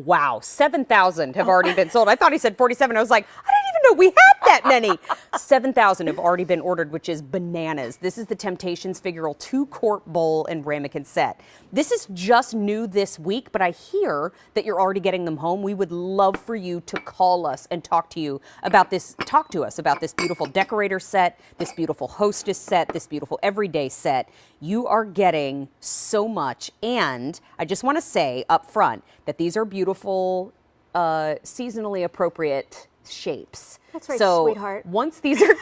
Wow, 7,000 have already been sold. I thought he said 47. I was like, I didn't even know we had that many. 7,000 have already been ordered, which is bananas. This is the Temp-tations Figural 2qt bowl and Ramekins set. This is just new this week, but I hear that you're already getting them home. We would love for you to call us and talk to us about this beautiful decorator set, this beautiful hostess set, this beautiful everyday set. You are getting so much, and I just want to say up front that these are beautiful, seasonally appropriate shapes. That's right, so sweetheart. Once these are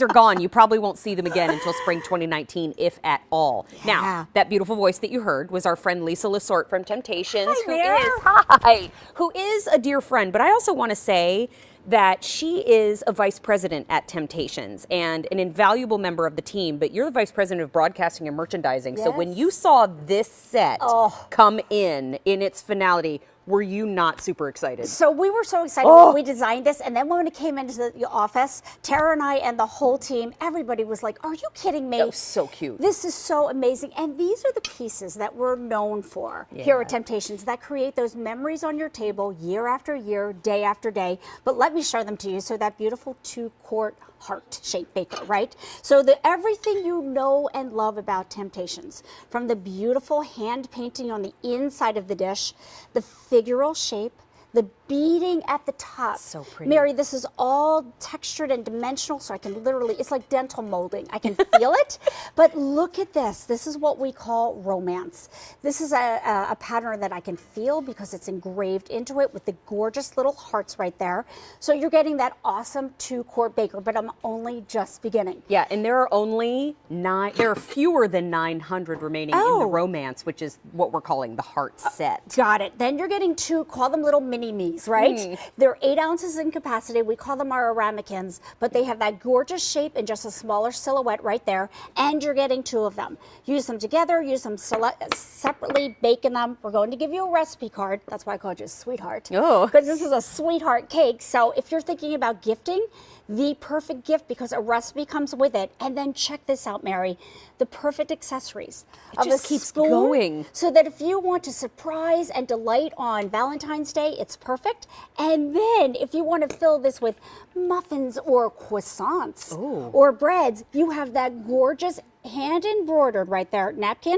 gone, you probably won't see them again until spring 2019, if at all. Yeah. Now, that beautiful voice that you heard was our friend Lisa Lessort from Temp-tations, Hi, who is a dear friend. But I also want to say that she is a vice president at Temp-tations and an invaluable member of the team, but you're the vice president of broadcasting and merchandising. Yes. So when you saw this set come in its finality, were you not super excited? So we were so excited when we designed this, and then when it came into the office, Tara and I and the whole team, everybody was like, are you kidding me? That was so cute. This is so amazing. And these are the pieces that we're known for here at Temp-tations that create those memories on your table year after year, day after day. But let me show them to you. So that beautiful 2-quart heart-shaped baker, right? So everything you know and love about Temp-tations, from the beautiful hand painting on the inside of the dish, the figural shape, the beading at the top. So pretty. Mary, this is all textured and dimensional, so I can literally, it's like dental molding. I can feel it. But look at this. This is what we call romance. This is a pattern that I can feel because it's engraved into it with the gorgeous little hearts right there. So you're getting that awesome 2-quart baker, but I'm only just beginning. Yeah, and there are fewer than 900 remaining in the romance, which is what we're calling the heart set. Got it. Then you're getting call them little mini-me's, right? They're 8 ounces in capacity. We call them our Ramekins, but they have that gorgeous shape and just a smaller silhouette right there. And you're getting 2 of them. Use them together, use them separately, baking them. We're going to give you a recipe card. That's why I called you a sweetheart. Oh. Because this is a sweetheart cake. So if you're thinking about gifting, the perfect gift, because a recipe comes with it. And then check this out, Mary. The perfect accessories. It just keeps going. So that if you want to surprise and delight on Valentine's Day, it's perfect. And then if you want to fill this with muffins or croissants or breads, you have that gorgeous hand embroidered right there napkin.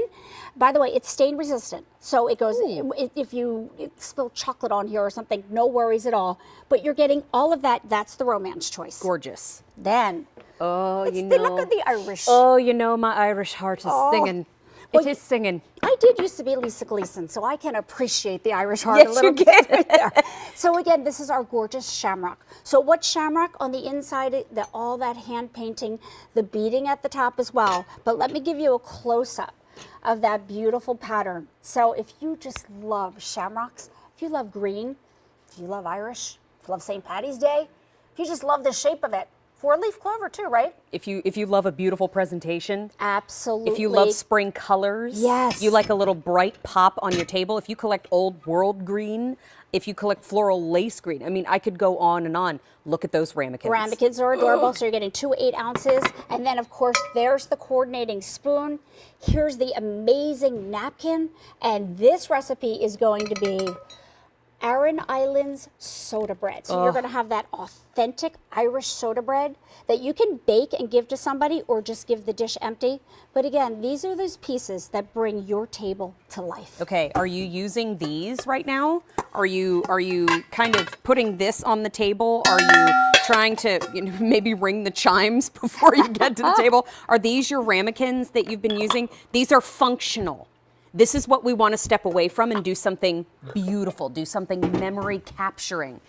By the way, it's stain resistant. So it goes, if you spill chocolate on here or something, no worries at all. But you're getting all of that. That's the romance choice. Gorgeous. Then, look at the Irish. Oh, my Irish heart is singing. It is singing. I did used to be Lisa Gleason, so I can appreciate the Irish heart a little bit right there. So again, this is our gorgeous shamrock. So what shamrock on the inside, all that hand painting, the beading at the top as well. But let me give you a close-up of that beautiful pattern. So if you just love shamrocks, if you love green, if you love Irish, if you love St. Patty's Day, if you just love the shape of it, 4-leaf clover too, right? If you love a beautiful presentation. Absolutely. If you love spring colors. Yes. You like a little bright pop on your table. If you collect old world green. If you collect floral lace green. I mean, I could go on and on. Look at those Ramekins. Ramekins are adorable, so you're getting 2 8 ounces. And then, of course, there's the coordinating spoon. Here's the amazing napkin. And this recipe is going to be Aran Islands soda bread. So you're going to have that authentic Irish soda bread that you can bake and give to somebody or just give the dish empty. But again, these are those pieces that bring your table to life. Okay, are you using these right now? Are you kind of putting this on the table? Are you trying to maybe ring the chimes before you get to the table? Are these your Ramekins that you've been using? These are functional. This is what we want to step away from and do something beautiful, do something memory capturing.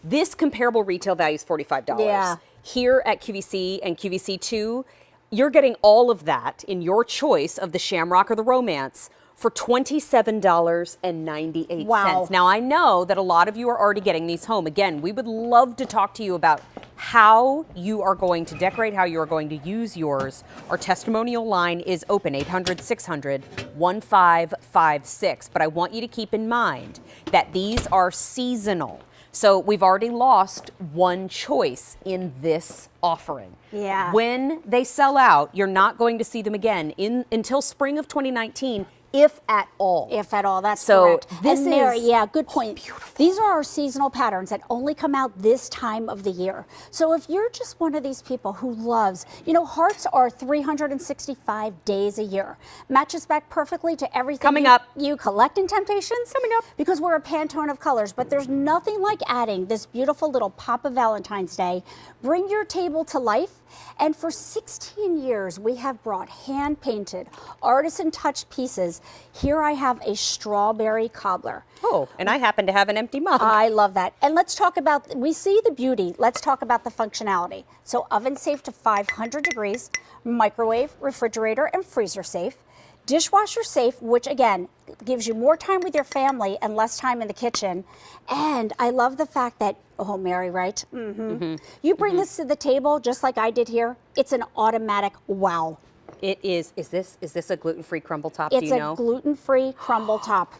This comparable retail value is $45. Yeah. Here at QVC and QVC2, you're getting all of that in your choice of the Shamrock or the Romance for $27.98. Wow. Now, I know that a lot of you are already getting these home. Again, we would love to talk to you about how you are going to decorate, how you are going to use yours. Our testimonial line is open, 800-600-1556. But I want you to keep in mind that these are seasonal. So we've already lost one choice in this offering. Yeah. When they sell out, you're not going to see them again until spring of 2019, if at all. If at all, that's So correct. this and Mary, is yeah, good point. These are our seasonal patterns that only come out this time of the year. So if you're just one of these people who loves, you know, hearts are 365 days a year. Matches back perfectly to everything Coming up. you collect in Temp-tations. Coming up. Because we're a Pantone of colors, but there's nothing like adding this beautiful little pop of Valentine's Day. Bring your table to life. And for 16 years, we have brought hand-painted, artisan-touched pieces. Here I have a strawberry cobbler. Oh, and I happen to have an empty mug. I love that. And let's talk about, we see the beauty, let's talk about the functionality. So oven safe to 500 degrees, microwave, refrigerator, and freezer safe. Dishwasher safe, which again, gives you more time with your family and less time in the kitchen. And I love the fact that, oh, Mary, right? You bring this to the table just like I did here. It's an automatic wow. It is this a gluten-free crumble top, It's do you know? a gluten-free crumble top.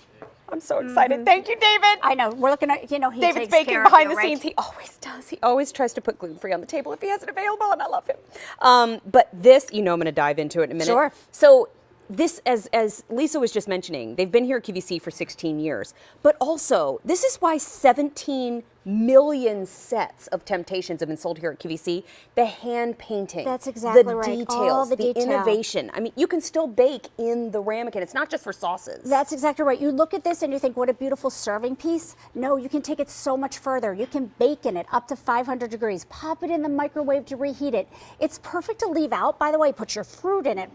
I'm so excited. Thank you, David. I know, we're looking at, you know, he David's takes baking care behind of the you, scenes. right? He always does. He always tries to put gluten-free on the table if he has it available, and I love him. But this, you know, I'm going to dive into it in a minute. Sure. So this, as Lisa was just mentioning, they've been here at QVC for 16 years. But also, this is why 17 million sets of Temp-tations have been sold here at QVC. The hand painting. That's exactly the right. Details, All the the detail. innovation. I mean, you can still bake in the ramekin. It's not just for sauces. That's exactly right. You look at this and you think, what a beautiful serving piece. No, you can take it so much further. You can bake in it up to 500 degrees. Pop it in the microwave to reheat it. It's perfect to leave out. By the way, put your fruit in it.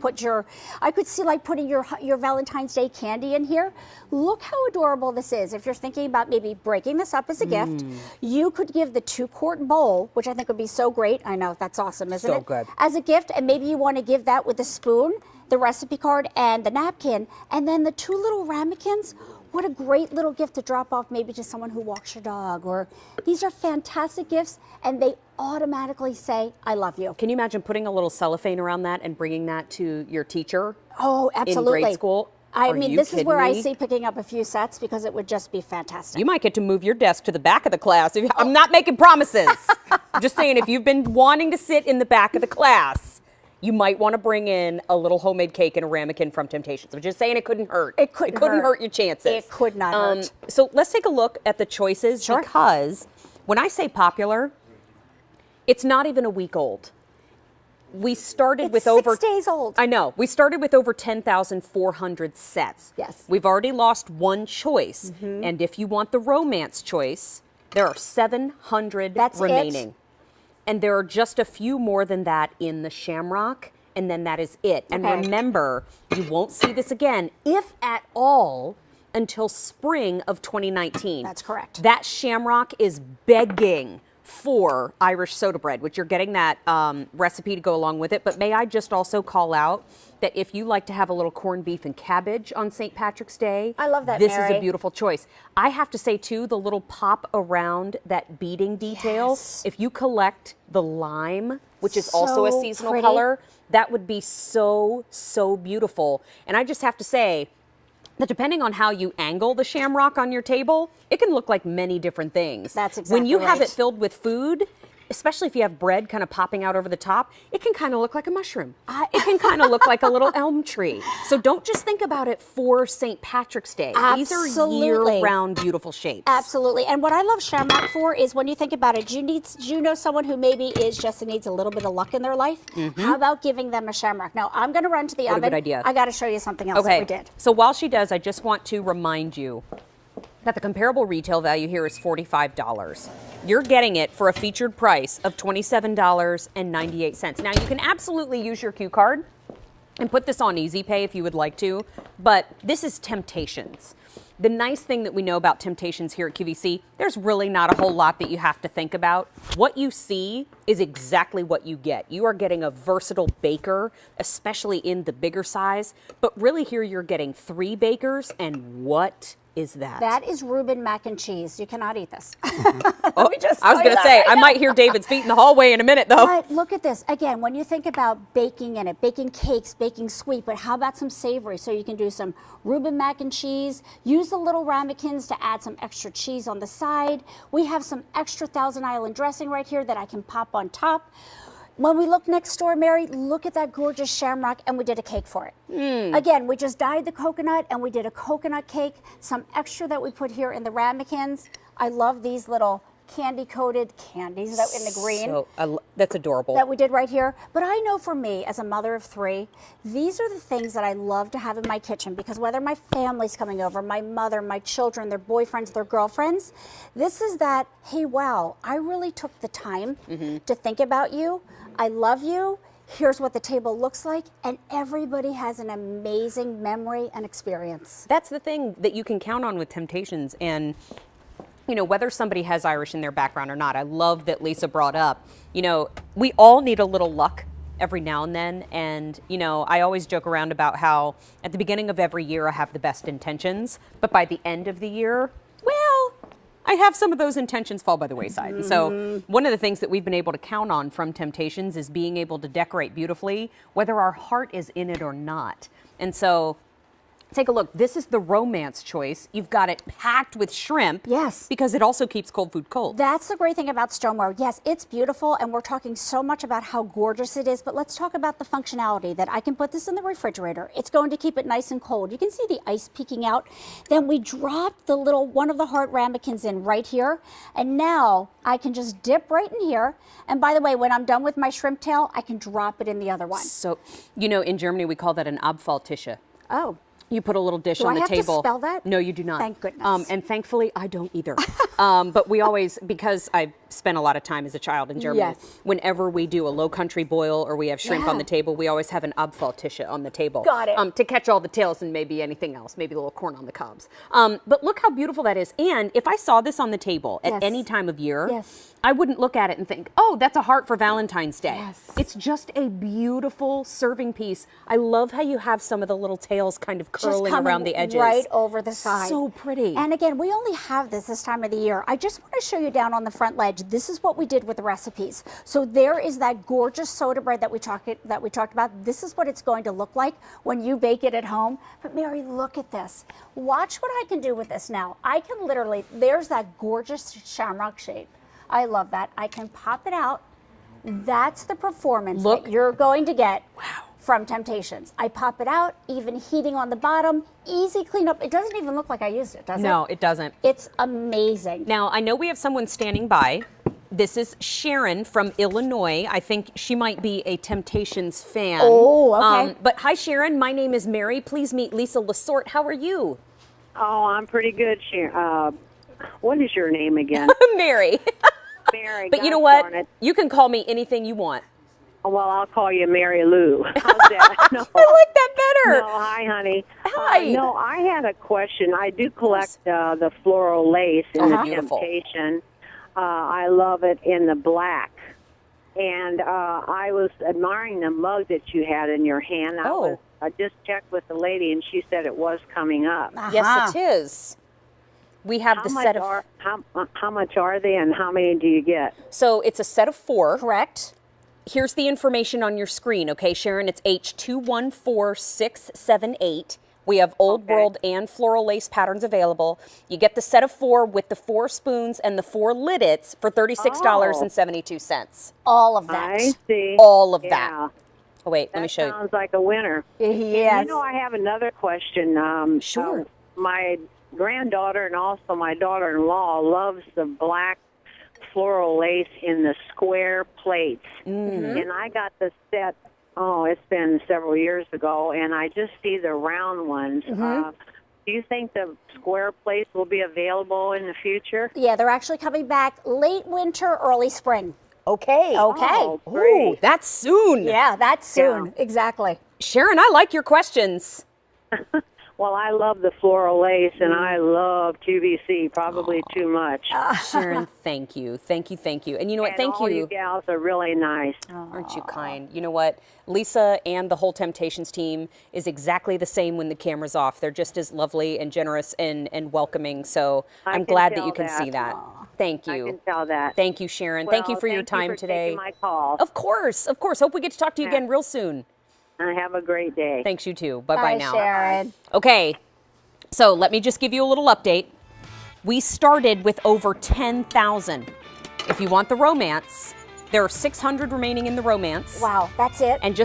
I could see like putting your Valentine's Day candy in here. Look how adorable this is. If you're thinking about maybe breaking this up as a gift, you could give the 2-quart bowl, which I think would be so great. I know, that's awesome, isn't it? So good. As a gift, and maybe you want to give that with a spoon, the recipe card, and the napkin, and then the 2 little ramekins. What a great little gift to drop off maybe to someone who walks your dog. Or these are fantastic gifts, and they automatically say, I love you. Can you imagine putting a little cellophane around that and bringing that to your teacher? Oh, absolutely. In grade school? I Are mean, you this is kidding where I me? see picking up a few sets because it would just be fantastic. You might get to move your desk to the back of the class. I'm not making promises. I'm just saying, if you've been wanting to sit in the back of the class, you might want to bring in a little homemade cake and a ramekin from Temp-tations. I'm just saying it couldn't hurt. It couldn't hurt your chances. It could not hurt. So let's take a look at the choices, Sure. because when I say popular, it's not even a week old. We started It's with 6 over days old. I know. We started with over 10,400 sets. Yes. We've already lost one choice. And if you want the romance choice, there are 700 That's remaining. it? And there are just a few more than that in the shamrock, and then that is it. And Okay. remember, you won't see this again, if at all, until spring of 2019. That's correct. That shamrock is begging for Irish soda bread, which you're getting that recipe to go along with it. But may I just also call out that if you like to have a little corned beef and cabbage on St. Patrick's Day, I love that, this is Mary. a beautiful choice. I have to say, too, the little pop around that beading detail, Yes. if you collect the lime, which is also a So seasonal pretty. color, that would be so, so beautiful. And I just have to say that depending on how you angle the shamrock on your table, it can look like many different things. That's When you exactly have right. it filled with food, especially if you have bread kind of popping out over the top, it can kind of look like a mushroom. It can kind of look like a little elm tree. So don't just think about it for St. Patrick's Day. These are Absolutely. year-round beautiful shapes. Absolutely. And what I love shamrock for is when you think about it, do you know someone who maybe needs a little bit of luck in their life? How about giving them a shamrock? Now, I'm going to run to the What a oven. good idea. I got to show you something else that Okay, we did. so while she does, I just want to remind you that the comparable retail value here is $45. You're getting it for a featured price of $27.98. Now, you can absolutely use your Q card and put this on Easy Pay if you would like to, but this is Temp-tations. The nice thing that we know about Temp-tations here at QVC, there's really not a whole lot that you have to think about. What you see is exactly what you get. You are getting a versatile baker, especially in the bigger size, but really here you're getting 3 bakers, and what is that? That is Reuben mac and cheese. You cannot eat this. Oh, me just I was tell you going to that say, right I now. might hear David's feet in the hallway in a minute, though. But look at this. Again, when you think about baking in it, baking cakes, baking sweet, but how about some savory? So you can do some Reuben mac and cheese. Use the little ramekins to add some extra cheese on the side. We have some extra Thousand Island dressing right here that I can pop on top. When we look next door, Mary, look at that gorgeous shamrock, and we did a cake for it. Again, we just dyed the coconut, and we did a coconut cake. Some extra that we put here in the ramekins. I love these little candy-coated candies that in the green. So, that's adorable. That we did right here. But I know for me, as a mother of 3, these are the things that I love to have in my kitchen, because whether my family's coming over, my mother, my children, their boyfriends, their girlfriends, this is that, hey, wow, I really took the time to think about you. I love you. Here's what the table looks like, and everybody has an amazing memory and experience. That's the thing that you can count on with Temp-tations, and you know, whether somebody has Irish in their background or not. I love that Lisa brought up, you know, we all need a little luck every now and then. And, you know, I always joke around about how at the beginning of every year I have the best intentions, but by the end of the year, well, I have some of those intentions fall by the wayside. And so one of the things that we've been able to count on from Temp-tations is being able to decorate beautifully, whether our heart is in it or not. And so take a look. This is the romance choice. You've got it packed with shrimp. Yes. Because it also keeps cold food cold. That's the great thing about stoneware. Yes, it's beautiful, and we're talking so much about how gorgeous it is, but let's talk about the functionality that I can put this in the refrigerator. It's going to keep it nice and cold. You can see the ice peeking out. Then we dropped the little one of the heart ramekins in right here, and now I can just dip right in here. And by the way, when I'm done with my shrimp tail, I can drop it in the other one. So, you know, in Germany we call that an Abfalltische. Oh. You put a little dish Do on I the have table. to spell that? No, you do not. Thank goodness. And thankfully, I don't either. But we always, because I spent a lot of time as a child in Germany, Yes. whenever we do a low country boil or we have shrimp on the table, we always have an Abfalltische on the table. Got it. To catch all the tails and maybe anything else, maybe a little corn on the cobs. But look how beautiful that is. And if I saw this on the table at Yes. any time of year, Yes. I wouldn't look at it and think, oh, that's a heart for Valentine's Day. Yes. It's just a beautiful serving piece. I love how you have some of the little tails kind of curling coming around the edges. right over the side. So pretty. And again, we only have this time of the year. I just want to show you down on the front ledge. This is what we did with the recipes. So there is that gorgeous soda bread that we talked about. This is what it's going to look like when you bake it at home. But Mary, look at this. Watch what I can do with this now. I can literally, there's that gorgeous shamrock shape. I love that. I can pop it out. That's the performance that you're going to get from Temp-tations. I pop it out, even heating on the bottom, easy cleanup. It doesn't even look like I used it, does it? No, it doesn't. It's amazing. Now, I know we have someone standing by. This is Sharon from Illinois. I think she might be a Temp-tations fan. Oh, okay. But hi, Sharon. My name is Mary. Please meet Lisa Lasorte. How are you? Oh, I'm pretty good, Sharon. What is your name again? Mary. Mary. But you know gosh what? darn it. You can call me anything you want. Well, I'll call you Mary Lou. How's that? No. I like that better. No, hi, honey. Hi. No, I had a question. I do collect the floral lace in the Beautiful. Temp-tation. I love it in the black. And I was admiring the mug that you had in your hand. I just checked with the lady, and she said it was coming up. Yes, it is. We have the set of... How much are they, and how many do you get? So it's a set of 4. Correct. Here's the information on your screen, okay, Sharon? It's H214678. We have Old World and floral lace patterns available. You get the set of 4 with the 4 spoons and the 4 liddits for $36.72. All of that. I see. All of Yeah. that. Oh, wait, let me show you. Sounds like a winner. Yes. You know, I have another question. Sure. My granddaughter and also my daughter-in-law loves the black floral lace in the square plates. And I got the set, it's been several years ago, and I just see the round ones. Do you think the square plates will be available in the future? Yeah, they're actually coming back late winter, early spring. Okay. Okay. Oh, Ooh, great. that's soon. Yeah, that's soon. Exactly. Sharon, I like your questions. Well, I love the floral lace, and I love QVC, probably too much. Sharon, thank you. Thank you, thank you. And you know what? And Thank all you. you gals are really nice. Aren't you kind? You know what? Lisa and the whole Temp-tations team is exactly the same when the camera's off. They're just as lovely and generous and welcoming. So I'm can glad that tell you can that. see that. Thank you. I can tell that. Thank you, Sharon. Thank you Well, for your time for today. taking my call. Of course, of course. Hope we get to talk to you again real soon. And have a great day. Thanks, you too. Bye-bye now. Sharon. Okay, so let me just give you a little update. We started with over 10,000. If you want the romance, There are 600 remaining in the romance. Wow, that's it. And just